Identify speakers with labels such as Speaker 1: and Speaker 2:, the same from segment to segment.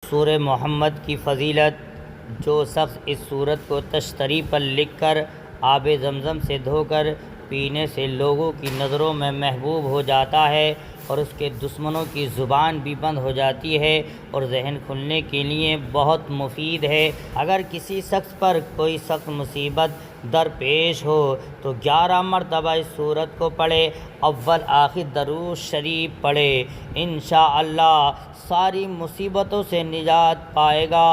Speaker 1: सूरह मोहम्मद की फ़जीलत। जो शख्स इस सूरत को तश्तरी पर लिख कर आब ज़मज़म से धोकर पीने से लोगों की नज़रों में महबूब हो जाता है और उसके दुश्मनों की ज़ुबान भी बंद हो जाती है और जहन खुलने के लिए बहुत मुफीद है। अगर किसी शख्स पर कोई सख्त मुसीबत दरपेश हो तो 11 मरतबा इस सूरत को पढ़े, अव्वल आखिर दरूद शरीफ पढ़े। इंशाअल्लाह सारी मुसीबतों से निजात पाएगा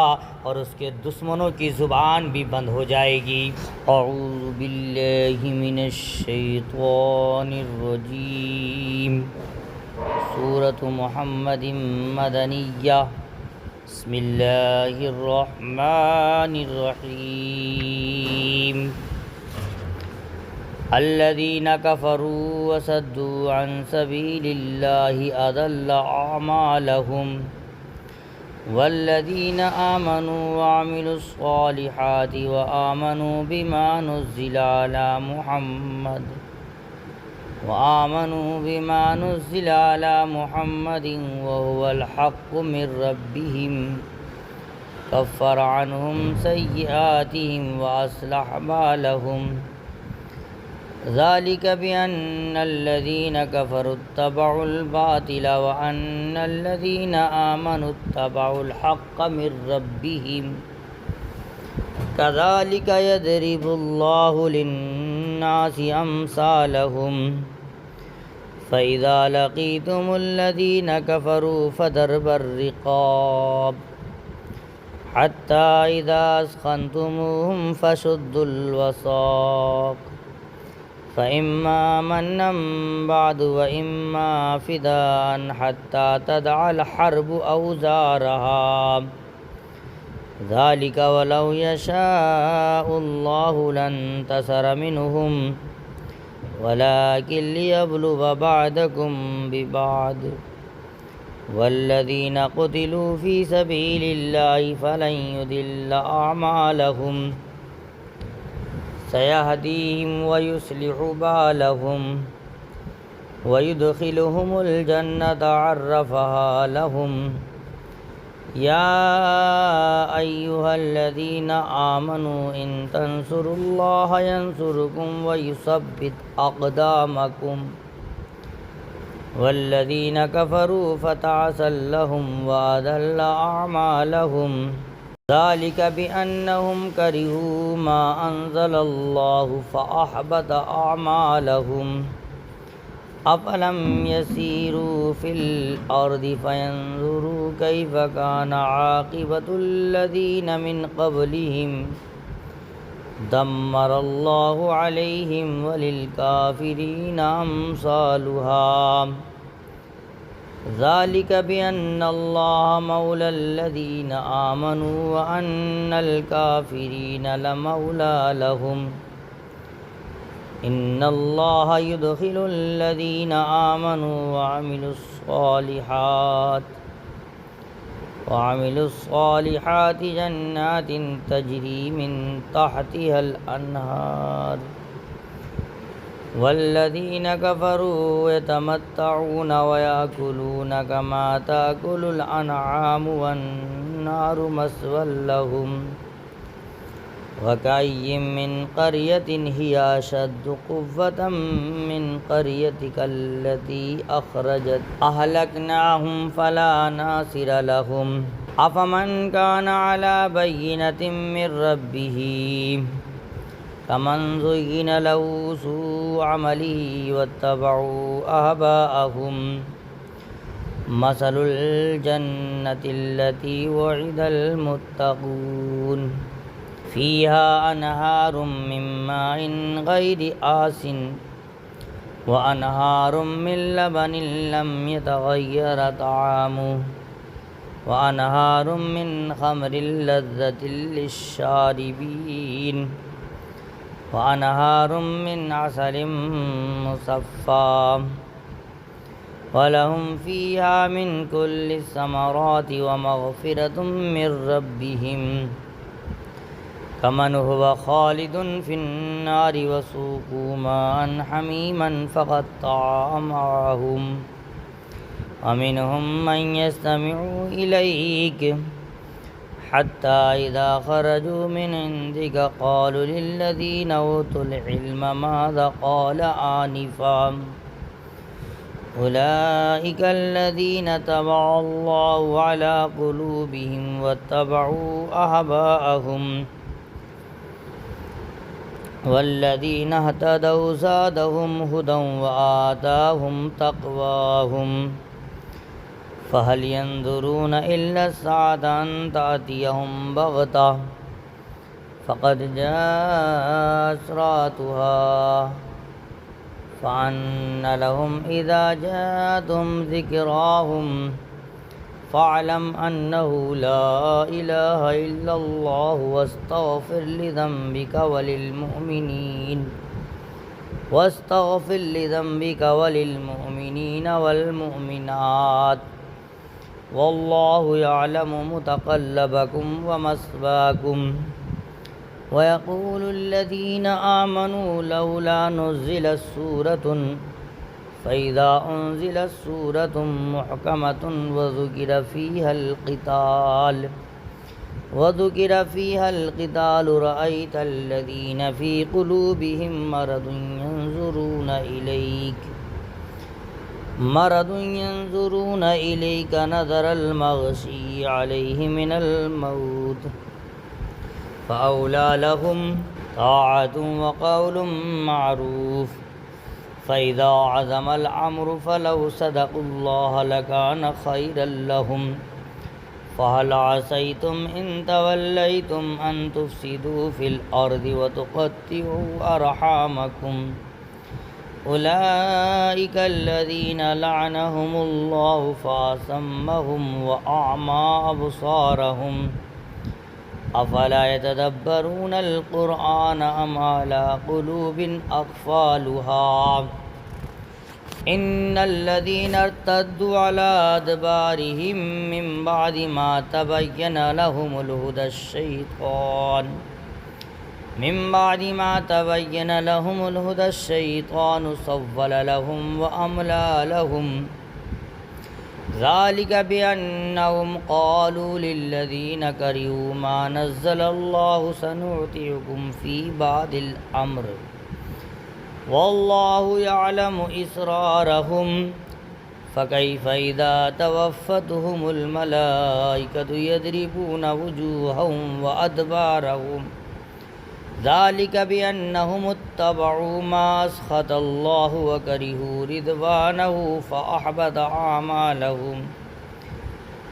Speaker 1: और उसके दुश्मनों की ज़ुबान भी बंद हो जाएगी। औज़ु बिल्लाहि मिनश शैतानिर रजीम। सूरत मुहम्मदिन मदनिय्या। बिस्मिल्लाहिर रहमानिर रहीम। अल्लज़ीना कफ़रू वसद्दू अन सबीलिल्लाहि अदल्ल अअमालहुम वल्लज़ीना आमनू वअमिलुस्सॉलिहाति व आमनू बिमा नुज़्ज़िला अला मुहम्मदिन व हुवल हक़्क़ु मिर रब्बिहिम कफ़्फ़र अन्हुम सय्यिआतिहिम व अस्लह बालहुम ज़ालिक बिअन्नल्लज़ीना कफ़रू इत्तबउल बातिल व अन्नल्लज़ीना आमनू इत्तबउल हक़्क़ मिर रब्बिहिम कज़ालिक यदरिबुल्लाहु लिन्नासि अम्सालहुम फ़इज़ा लक़ीतुमुल्लज़ीना कफ़रू फ़दरबर रिक़ाब हत्ता इज़ा अस्ख़न्तुमूहुम फ़शुद्दुल वसाक़ फ़इम्मा मन्नन बअदु व इम्मा फ़िदाअन हत्ता तदअल हर्बु औज़ारहा ज़ालिक वलौ यशाअुल्लाहु लंतसर मिनहुम वलाकिन लियब्लुव बअदकुम बिबअद वल्लज़ीना क़ुतिलू फ़ी सबीलिल्लाहि फ़लन युदिल्ल अअमालहुम सयहदीहिम व युस्लिहु बालहुम व युदखिलुहुमुल जन्नत अर्रफ़हा लहुम। या अय्युहल्लज़ीना आमनू इन तंसुरुल्लाह यंसुरुकुम व युसब्बित अक़दामकुम वल्लज़ीना कफ़रू फ़तअसल लहुम व अदल्ल अअमालहुम ज़ालिक बिअन्नहुम करिहू मा अंज़लल्लाहु फ़अहबत अअमालहुम। अफ़लम यसीरू फ़िल अर्दि फ़यंज़ुरू कैफ़ कान आक़िबतुल्लज़ीना मिन क़ब्लिहिम दम्मरल्लाहु अलैहिम वलिलकाफ़िरीना अम्सालुहा ज़ालिक बिअन्नल्लाह मौलाल्लज़ीना आमनू व अन्नल काफ़िरीना लमौला लहुम। इन्नल्लाह युदखिलुल्लज़ीना आमनू व अमिलुस्सॉलिहाति जन्नातिन तजरी मिन तहतिहल अन्हार वल्लज़ीना कफ़रू यतमत्तऊन व याकुलून कमा ताकुलुल अनआमु वन्नारु मस्वल लहुम वकअय्यिम मिन क़र्यतिन हिय अशद्दु क़ुव्वतम मिन क़र्यतिका अल्लती अख़रजत अहलकनाहुम फ़ला नासिर लहुम। अफ़मन कान अला बय्यिनतिन मिर रब्बिही कमन ज़ुय्यिन लहू सूअ अमलिही वत्तबअू अहवाअहुम मसलुल जन्नतिल्लती वुइदल मुत्तक़ून फ़ीहा अनहारुम मिन माइन गैरि आसिन व अनहारुम मिन लबनिन लम यतग़य्यर तअमुहु व अनहारुम मिन ख़म्रिन लज़्ज़तिन लिश्शारिबीन व अनहारुम मिन असलिन मुसफ़्फ़ा व लहुम फ़ीहा मिन कुल्लि समराति व मग़फ़िरतुम मिर रब्बिहिम कमन हुवा ख़ालिदुन फ़िन्नारि वसूक़ू माअन हमीमन फ़क़त्तअ अमअहुम वमिनहुम मन यस्तमिउ इलैक हत्ता इज़ा खरजू मिन इंदिक क़ालू लिल्लज़ीना ऊतुल इल्म माज़ा क़ाल आनिफ़ा उलाइका अल्लज़ीना तबअल्लाहु अला क़ुलूबिहिम वत्तबअू अहवाअहुम वल्लज़ीना इहतदौ ज़ादहुम हुदन व आताहुम तक़वाहुम फ़हल यंज़ुरून इल्ला अस्साअता अन तातियहुम बग़तह फ़क़द जाअ अशरातुहा फ़अन्ना लहुम इज़ा जाअतहुम ज़िक्राहुम फ़अलम अन्नहु ला इलाहा इल्लल्लाहु वस्तग़फ़िर लिज़ंबिक वलिलमुमिनीन वल्मुमिनात वल्लाहु यअलमु मुतक़ल्लबकुम व मस्वाकुम वयक़ूलु अल्लज़ीना आमनू लौला नुज़्ज़िलत सूरतुन फ़इज़ा उन्ज़िलत सूरतुन मुहकमतुन वज़ुकिर फ़ीहल क़िताल रअयतल्लज़ीना फ़ी क़ुलूबिहिम मरदुन यंज़ुरून इलैक नज़रल मग़शी अलैहि मिनल मौत फ़अौला लहुम ताअतुन व क़ौलुन मअरूफ़ फ़इज़ा अज़मल अम्रु फ़लौ सदक़ुल्लाह लकान ख़ैरन लहुम फ़हल असैतुम इन तवल्लैतुम अन तुफ़सिदू फ़िल अर्ज़ि व तुक़त्तिऊ अरहामकुम उलाइका अल्लज़ीना लअनहुमुल्लाहु फ़असम्महुम व अअमा अबसारहुम अफ़ला यतदब्बरूनल क़ुरआन अम अला क़ुलूबिन अक़फ़ालुहा इन्नल्लज़ीना इर्तद्दू अला अदबारिहिम मिन बअदि मा तबय्यन लहुमुल हुदाश्शैतानु सव्वल लहुम व अमला लहुम ज़ालिका बिअन्नहुम क़ालू लिल्लज़ीना करिहू मा नज़्ज़लल्लाहु सनुअतियुकुम फ़ी बादिल अम्र वल्लाहु यअलमु इसरारहुम फ़कैफ़ इज़ा तवफ़्फ़तहुमुल मलाइकतु यज़रिबूना वुजूहहुम व अदबारहुम ज़ालिका बिअन्नहुम इत्तबअू मा अस्ख़तल्लाहु व करिहू रिज़वानहु फ़अहबत अअमालहुम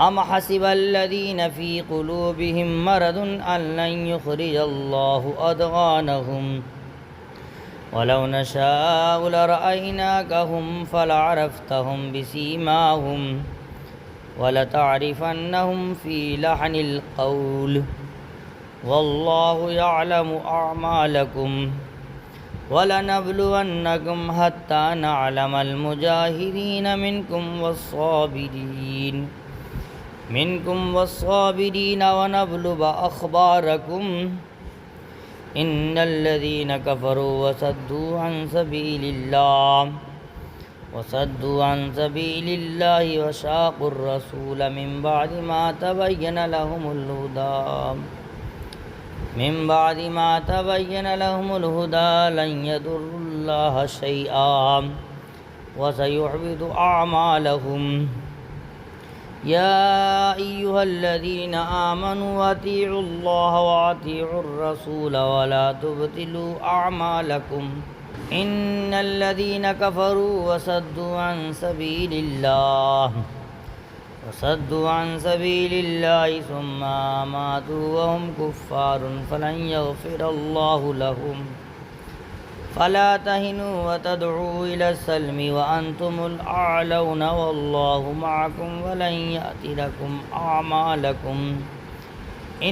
Speaker 1: अम हसिबल्लज़ीना फ़ी क़ुलूबिहिम मरदुन अन लन युख़रिजल्लाहु अदग़ानहुम वलौ नशाअ लरअयनाकहुम फलअरफ़्तहुम बिसीमाहुम वलतअरिफ़न्नहुम फ़ी लहनिल क़ौल वल्लाहु यअलमु अअमालकुम वलनब्लुवन्नकुम हत्ता नअलमल मुजाहिदीन मिनकुम वस्साबिरीन वनब्लुव अख़बारकुम इन्नल्लज़ीना कफ़रू वसद्दू अन सबीलिल्लाहि वशाक़ुर रसूल मिन बअदि मा तबय्यन लहुमुल हुदा लन यदुर्रुल्लाह शैआ व सयुहबितु अअमालहुम या अय्युहल्लज़ीना आमनू अतीउल्लाह व अतीउर रसूल व ला तुबतिलू अअमालकुम इन्नल्लज़ीना कफ़रू वसद्दू अन सबीलिल्लाहि सुम्मा मातू व हुम कुफ़्फ़ारुन फ़लन यग़फ़िरल्लाहु लहुम फ़ला तहिनू व तदऊ इलस्सल्मि व अंतुमुल अअलौन वल्लाहु मअकुम व लन यअतिरकुम अअमालकुम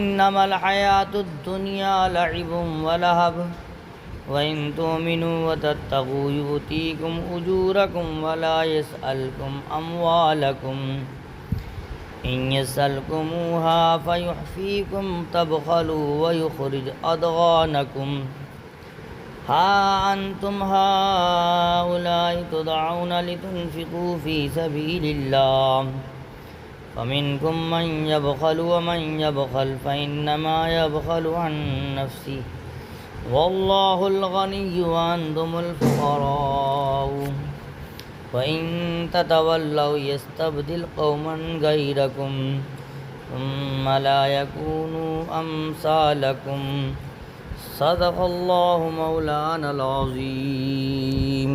Speaker 1: इन्नमल हयातुद दुनिया लइबुन व लहव व इन तुमिनू व तत्तक़ू युअतीकुम उजूरकुम व ला यसअलकुम अमवालकुम इन यसअलकुमूहा फयुहफ़ीकुम तबख़लू व युख़रिज अदग़ानकुम हा अंतुम हाउलाई तुदअऊन लितुनफ़िक़ू फ़ी सबीलिल्लाह फमिनकुम मन यबखल व मन यबखल फइन्नमा यबखलु अन नफ्सी वल्लाहुल गनिय्यु व अंतुमुल फुक़राउ व इन ततवल्लौ यस्तब्दिल कौमन गैरकुम सुम्मा ला यकूनु अम्सालकुम सदक़ल्लाहु मौलानल अज़ीम।